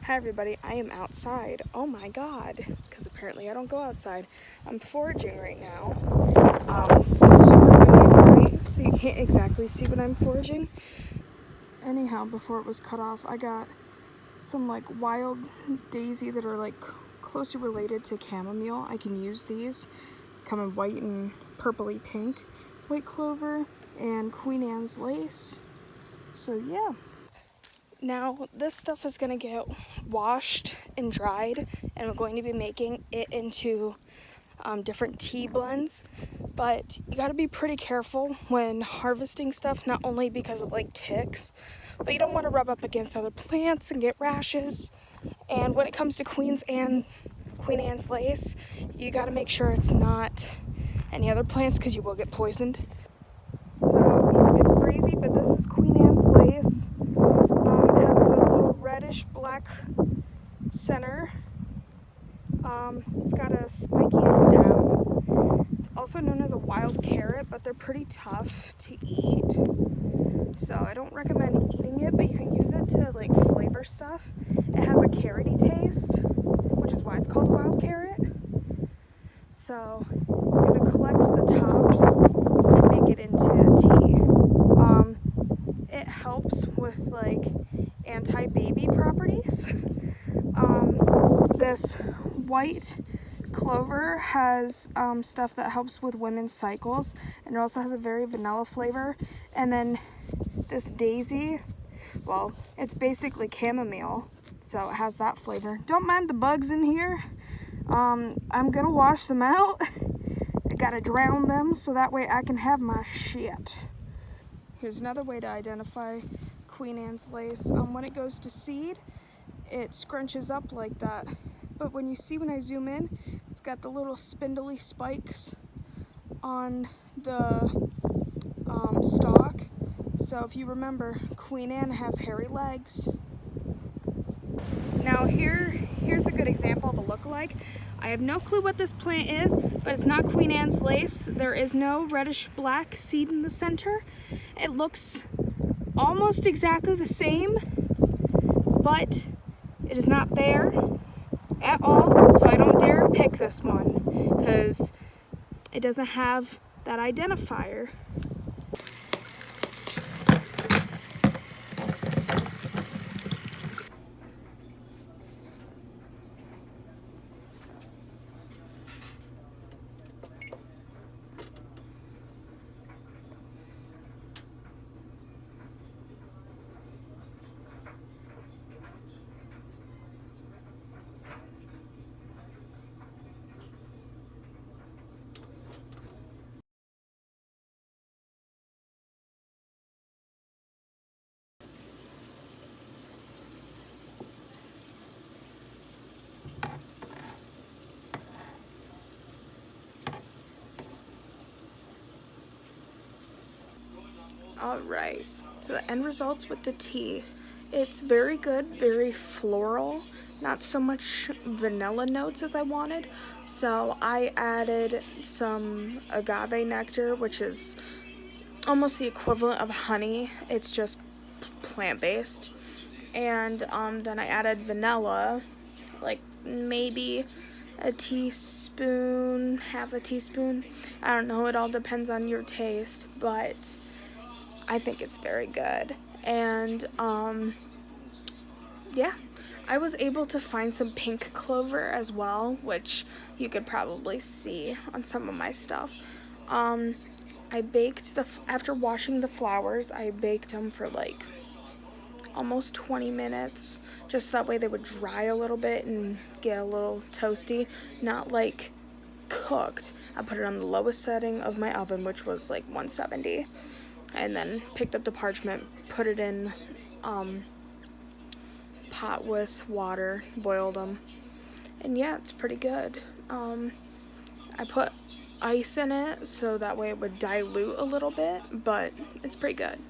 Hi everybody, I am outside. Oh my god, because apparently I don't go outside. I'm foraging right now. It's super windy and bright, so you can't exactly see what I'm foraging. Anyhow, before it was cut off, I got some like wild daisy that are like closely related to chamomile. I can use these. Come in white and purpley pink. White clover and Queen Anne's lace. So yeah. Now this stuff is gonna get washed and dried, and we're going to be making it into different tea blends. But you gotta be pretty careful when harvesting stuff, not only because of like ticks, but you don't want to rub up against other plants and get rashes. And when it comes to Queen Anne's lace, you gotta make sure it's not any other plants because you will get poisoned. So it's crazy, but this is Queen Anne's lace. It has the little reddish black center. It's got a spiky stem. It's also known as a wild carrot, but they're pretty tough to eat. So I don't recommend eating it, but you can use it to like flavor stuff. It has a carroty taste, which is why it's called wild carrot. So I'm gonna collect the tops and make it into a tea. It helps with like anti-baby properties. This white clover has stuff that helps with women's cycles, and it also has a very vanilla flavor. And then this daisy, well, it's basically chamomile, so it has that flavor. Don't mind the bugs in here. I'm gonna wash them out. I gotta drown them so that way I can have my shit. Here's another way to identify Queen Anne's lace. When it goes to seed, it scrunches up like that. But when I zoom in, it's got the little spindly spikes on the stalk. So if you remember, Queen Anne has hairy legs. Now here's a good example of a lookalike. I have no clue what this plant is, but it's not Queen Anne's lace. There is no reddish black seed in the center. It looks almost exactly the same, but it is not there at all, so I don't dare pick this one because it doesn't have that identifier. Alright, so the end results with the tea. It's very good, very floral, not so much vanilla notes as I wanted. So I added some agave nectar, which is almost the equivalent of honey. It's just plant-based. And then I added vanilla, like maybe a teaspoon, half a teaspoon. I don't know, it all depends on your taste, but I think it's very good. And yeah, I was able to find some pink clover as well, which you could probably see on some of my stuff. I baked after washing the flowers, I baked them for like almost 20 minutes, just that way they would dry a little bit and get a little toasty, not like cooked. I put it on the lowest setting of my oven, which was like 170. And then picked up the parchment, put it in pot with water, boiled them, and yeah, it's pretty good. I put ice in it so that way it would dilute a little bit, but it's pretty good.